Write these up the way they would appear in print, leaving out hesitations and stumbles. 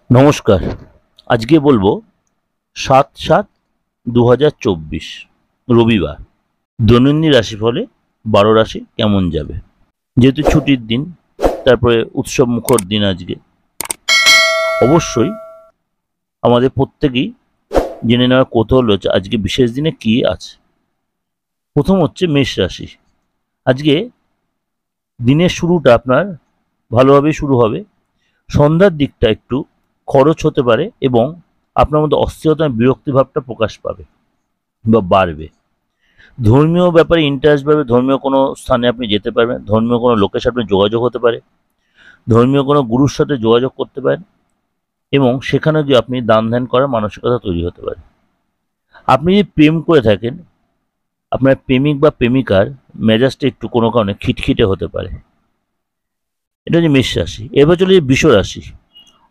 নমস্কার। আজকে বলবো ৭/৭/২০২৪ রবিবার দৈনন্দিন রাশিফলে ১২ রাশি কেমন যাবে। যেহেতু ছুটির দিন, তারপরে উৎসব মুখর দিন আজকে, অবশ্যই আমাদের প্রত্যেকেই জেনে নেওয়ার কৌতূহল হচ্ছে আজকে বিশেষ দিনে কি আছে। প্রথম হচ্ছে মেষ রাশি। আজকে দিনের শুরুটা আপনার ভালোভাবেই শুরু হবে। সন্ধ্যার দিকটা একটু খরচ হতে পারে এবং আপনার মধ্যে অস্থিরতা বিরক্তি ভাবটা প্রকাশ পাবে বা বাড়বে। ধর্মীয় ব্যাপারে ইন্টারেস্ট বাড়বে। ধর্মীয় কোনো স্থানে আপনি যেতে পারবেন। ধর্মীয় কোনো লোকের সাথে যোগাযোগ হতে পারে। ধর্মীয় কোনো গুরুর সাথে যোগাযোগ করতে পারেন এবং সেখানে গিয়ে আপনি দান ধ্যান করার মানসিকতা তৈরি হতে পারে। আপনি যদি প্রেম করে থাকেন, আপনার প্রেমিক বা প্রেমিকার মেজাজটা একটু কোনো কারণে খিটখিটে হতে পারে। এটা হচ্ছে মেষ রাশি। এবার চলে বৃষ রাশি।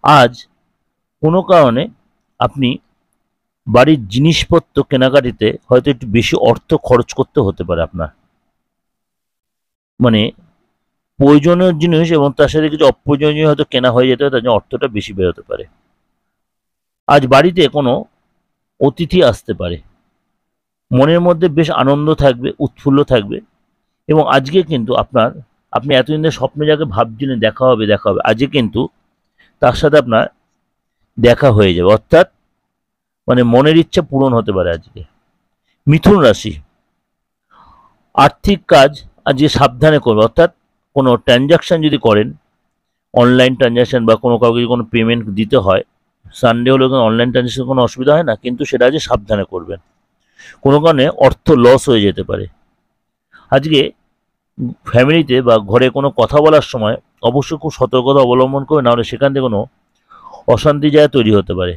আজ কোনো কারণে আপনি বাড়ির জিনিসপত্র কেনাকাটিতে হয়তো একটু বেশি অর্থ খরচ করতে হতে পারে আপনার। মানে প্রয়োজনীয় জিনিস এবং তার সাথে কিছু অপ্রয়োজনীয় হয়তো কেনা হয়ে যেতে পারে, তার জন্য অর্থটা বেশি বেরোতে পারে। আজ বাড়িতে কোনো অতিথি আসতে পারে। মনের মধ্যে বেশ আনন্দ থাকবে, উৎফুল্ল থাকবে এবং আজকে কিন্তু আপনি এতদিন ধরে স্বপ্নে যাকে ভাবছিলেন দেখা হবে, আজকে কিন্তু তার সাথে আপনার দেখা হয়ে যাবে। অর্থাৎ মনের ইচ্ছা পূরণ হতে পারে আজকে। মিথুন রাশি। আর্থিক কাজ আজকে সাবধানে করবে। অর্থাৎ কোনো ট্রানজাকশান যদি করেন, অনলাইন ট্রানজাকশান বা কোনো কাউকে যদি কোনো পেমেন্ট দিতে হয়, সানডে হলেও অনলাইন ট্রানজাকশান কোনো অসুবিধা হয় না, কিন্তু সেটা আজকে সাবধানে করবেন। কোনো কারণে অর্থ লস হয়ে যেতে পারে। আজকে ফ্যামিলিতে বা ঘরে কোনো কথা বলার সময় অবশ্যই খুব সতর্কতা অবলম্বন করে, নাহলে সেখান থেকে কোনো অশান্তি জায়গা তৈরি হতে পারে।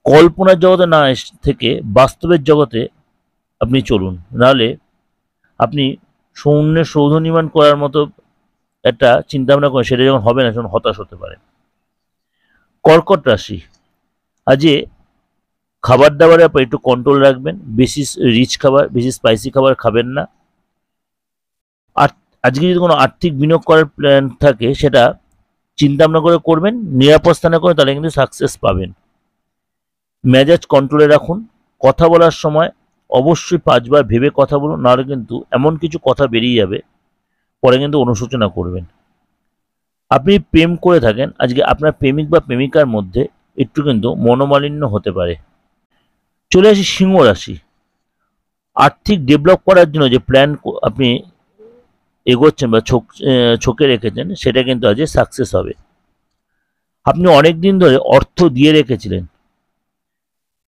কল্পনার জগতে না থেকে বাস্তবের জগতে আপনি চলুন, নাহলে আপনি শূন্যের সৌধ নির্মাণ করার মতো একটা চিন্তাভাবনা করেন, সেটা যখন হবে না তখন হতাশ হতে পারে। কর্কট রাশি। আজকে খাবার দাবারের ব্যাপারে একটু কন্ট্রোল রাখবেন। বেশি রিচ খাবার, বেশি স্পাইসি খাবার খাবেন না। আর আজকে যদি কোনো আর্থিক বিনিয়োগ করার প্ল্যান থাকে, সেটা চিন্তা ভাবনা করে করবেন, নিরাপদ স্থানে করে, তাহলে কিন্তু সাকসেস পাবেন। মেজাজ কন্ট্রোলে রাখুন। কথা বলার সময় অবশ্যই 5 বার ভেবে কথা বলুন, নাহলে কিন্তু এমন কিছু কথা বেরিয়ে যাবে, পরে কিন্তু অনুশোচনা করবেন। আপনি প্রেম করে থাকেন, আজকে আপনার প্রেমিক বা প্রেমিকার মধ্যে একটু কিন্তু মনোমালিন্য হতে পারে। চলে আসি সিংহ রাশি। আর্থিক ডেভেলপ করার জন্য যে প্ল্যান আপনি এগোচ্ছেন বা ছকে রেখেছেন, সেটা কিন্তু আজকে সাকসেস হবে। আপনি অনেক দিন ধরে অর্থ দিয়ে রেখেছিলেন,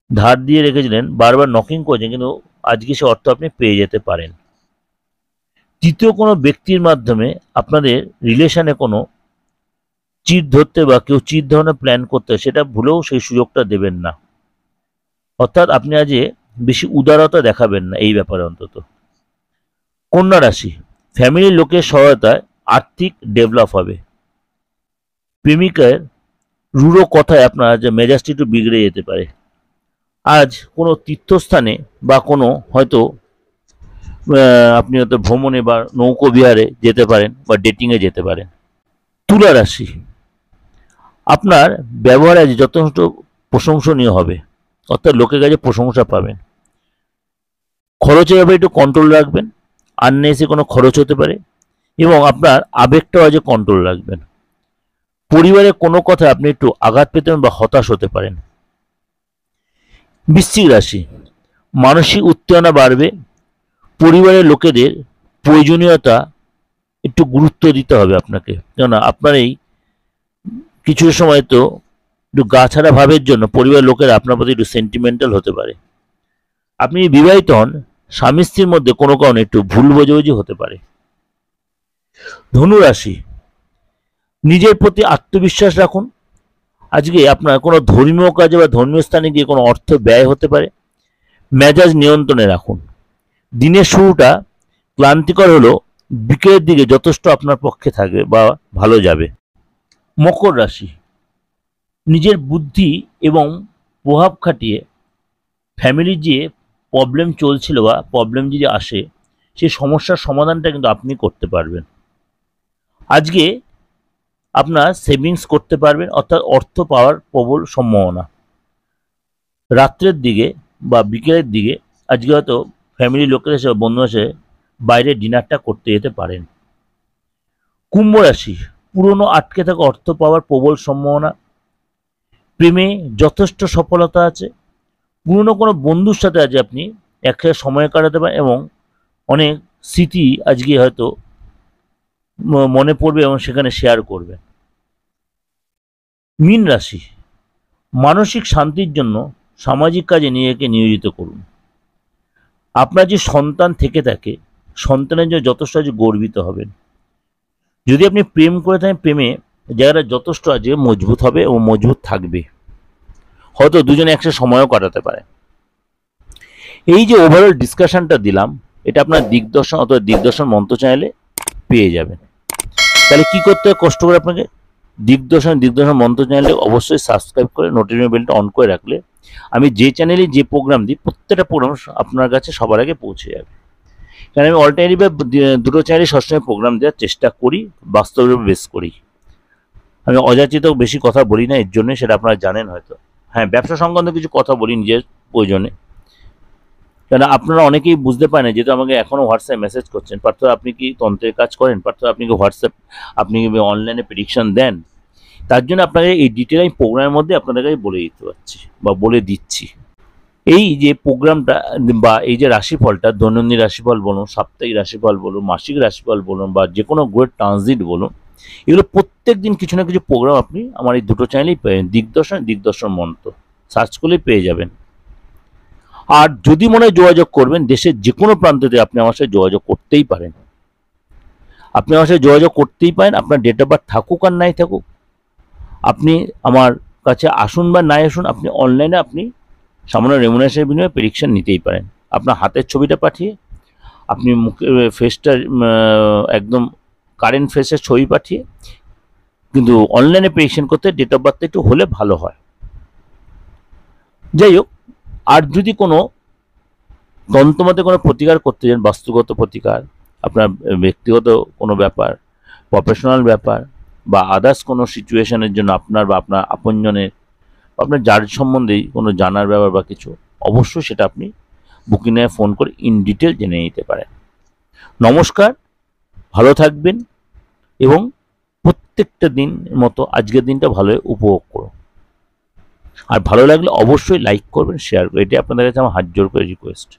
ধার দিয়ে রেখেছিলেন, বারবার নকিং করেছেন, কিন্তু আজকে সে অর্থ আপনি পেয়ে যেতে পারেন। তৃতীয় কোনো ব্যক্তির মাধ্যমে আপনাদের রিলেশনে কোনো চিট ধরতে বা কেউ চিট ধরনের প্ল্যান করতে, সেটা ভুলেও সেই সুযোগটা দেবেন না। অর্থাৎ আপনি আজ বেশি উদারতা দেখাবেন না এই ব্যাপারে অন্তত। কন্যা রাশি। ফ্যামিলির লোকের সহায়তায় আর্থিক ডেভেলপ হবে। প্রেমিকার রূঢ় কথায় আপনার যে মেজাজটি একটু বিগড়ে যেতে পারে। আজ কোনো তীর্থস্থানে বা কোনো হয়তো আপনি হয়তো ভ্রমণে বা নৌকো বিহারে যেতে পারেন বা ডেটিংয়ে যেতে পারেন। তুলা রাশি। আপনার ব্যবহার আজ যথেষ্ট প্রশংসনীয় হবে, অর্থাৎ লোকের কাছে প্রশংসা পাবেন। খরচের ব্যাপারে একটু কন্ট্রোল রাখবেন। আননেসেসারি কোনো খরচ হতে পারে এবং আপনার আবেগটাও আজ কন্ট্রোল রাখবেন। পরিবারের কোনো কথা আপনি একটু আঘাত পেতে বা হতাশ হতে পারেন। বৃশ্চিক রাশি। মানসিক উত্তেজনা বাড়বে। পরিবারের লোকেদের প্রয়োজনীয়তা একটু গুরুত্ব দিতে হবে আপনাকে, কেননা আপনার এই কিছু সময় তো একটু গাছাড়া ভাবের জন্য পরিবারের লোকেরা আপনার প্রতি একটু সেন্টিমেন্টাল হতে পারে। আপনি বিবাহিত হন, স্বামী স্ত্রীর মধ্যে কোনো কারণে একটু ভুল বোঝাবুঝি হতে পারে। ধনু রাশি। নিজের প্রতি আত্মবিশ্বাস রাখুন। আজকে আপনার কোনো ধর্মীয় কাজে বা ধর্মীয় স্থানে গিয়ে কোনো অর্থ ব্যয় হতে পারে। মেজাজ নিয়ন্ত্রণে রাখুন। দিনের শুরুটা ক্লান্তিকর হলেও বিকেলের দিকে যথেষ্ট আপনার পক্ষে থাকবে বা ভালো যাবে। মকর রাশি। নিজের বুদ্ধি এবং প্রভাব খাটিয়ে ফ্যামিলির যে প্রবলেম চলছিল বা প্রবলেম যদি আসে, সেই সমস্যার সমাধানটা কিন্তু আপনি করতে পারবেন। আজকে আপনার সেভিংস করতে পারবেন, অর্থাৎ অর্থ পাওয়ার প্রবল সম্ভাবনা। রাত্রের দিকে বা বিকেলের দিকে আজকে হয়তো ফ্যামিলি লোকের এসে বন্ধু এসে বাইরে ডিনারটা করতে যেতে পারেন। কুম্ভ রাশি, পুরনো আটকে থাকা অর্থ পাওয়ার প্রবল সম্ভাবনা। প্রেমে যথেষ্ট সফলতা আছে। পুরনো কোনো বন্ধুর সাথে আজ আপনি একসাথে সময় কাটাতে পারেন এবং অনেক স্মৃতি আজকে হয়তো মনে পড়বে এবং সেখানে শেয়ার করবেন। মীন রাশি, মানসিক শান্তির জন্য সামাজিক কাজে নিজেকে নিয়োজিত করুন। আপনার যে সন্তান থেকে থাকে, সন্তানের জন্য যথেষ্ট আজ গর্বিত হবেন। যদি আপনি প্রেম করে থাকেন, প্রেমে জায়গাটা যথেষ্ট আজকে মজবুত হবে এবং মজবুত থাকবে। হয়তো দুজনে একসাথে সময়ও কাটাতে পারে। এই যে ওভারঅল ডিসকাশনটা দিলাম, এটা আপনার দিগদর্শন অথবা দিগদর্শন মন্ত্র চ্যানেলে পেয়ে যাবেন। তাহলে কি করতে হবে, কষ্ট করে আপনাকে দিগদর্শন মন্ত্র চ্যানেলে অবশ্যই সাবস্ক্রাইব করে নোটিফিকেশন বেলটা অন করে রাখলে আমি যে চ্যানেলে যে প্রোগ্রাম দিই প্রত্যেকটা প্রোগ্রাম আপনার কাছে সবার আগে পৌঁছে যাবে। কারণ আমি অল্টারনেটিভে দুটো চ্যানেলে সবসময় প্রোগ্রাম দেওয়ার চেষ্টা করি, বাস্তবের বেস করি। আমি অযাচিত বেশি কথা বলি না, এর জন্য সেটা আপনারা জানেন হয়তো। হ্যাঁ, ব্যবসা সংক্রান্ত কিছু কথা বলি নিজের প্রয়োজনে, কেন আপনারা অনেকেই বুঝতে পারেন না, যেহেতু আমাকে এখনও হোয়াটসঅ্যাপ মেসেজ করছেন, পার্থ আপনি কি তন্ত্রের কাজ করেন, পার্থ আপনি কি হোয়াটসঅ্যাপ, আপনি কি অনলাইনে প্রেডিকশন দেন। তার জন্য আপনাকে এই ডিটেল আমি প্রোগ্রামের মধ্যে আপনাদের কাছে বলে দিতে পারছি বা বলে দিচ্ছি। এই যে প্রোগ্রামটা বা এই যে রাশিফলটা, দৈনন্দিন রাশিফল বলুন, সাপ্তাহিক রাশিফল বলুন, মাসিক রাশিফল বলুন, বা যে কোনো গ্রহের ট্রানজিট বলুন, এগুলো প্রত্যেক দিন কিছু না কিছু প্রোগ্রাম আপনি আমার এই দুটো চ্যানেলেই পেয়ে দিগদর্শন মন্ত্র সার্চ করলেই পেয়ে যাবেন। আর যদি মনে হয় যোগাযোগ করবেন, দেশের যে কোনো প্রান্ততে আপনি আমার সাথে যোগাযোগ করতেই পারেন। আপনি আমার সাথে যোগাযোগ করতেই পারেন, আপনার ডেট অফ বার্থ থাকুক আর নাই থাকুক। আপনি আমার কাছে আসুন বা নাই আসুন, আপনি অনলাইনে আপনি সামান্য রেমুনারেশনের বিনিময়ে প্রেডিকশন নিতেই পারেন। আপনার হাতের ছবিটা পাঠিয়ে, আপনি মুখে ফেসটা একদম কারেন্ট ফেসের ছবি পাঠিয়ে, কিন্তু অনলাইনে প্রেডিকশন করতে ডেট অফ বার্থ একটু হলে ভালো হয়। যাই হোক, আর যদি কোনো তন্ত্রমতে কোনো প্রতিকার করতে চান, বাস্তুগত প্রতিকার, আপনার ব্যক্তিগত কোনো ব্যাপার, প্রফেশনাল ব্যাপার, বা আদার্স কোনো সিচুয়েশনের জন্য আপনার বা আপনার আপনজনের, আপনার যার সম্বন্ধেই কোনো জানার ব্যাপার বা কিছু, অবশ্যই সেটা আপনি বুকিংয়ে ফোন করে ইন ডিটেল জেনে নিতে পারেন। নমস্কার, ভালো থাকবেন এবং প্রত্যেকটা দিন মতো আজকের দিনটা ভালোভাবে উপভোগ করুন। আর ভালো লাগলে অবশ্যই লাইক করবেন, শেয়ার করবেন, এটি আপনাদের কাছে আমার হাত জোর করে রিকোয়েস্ট।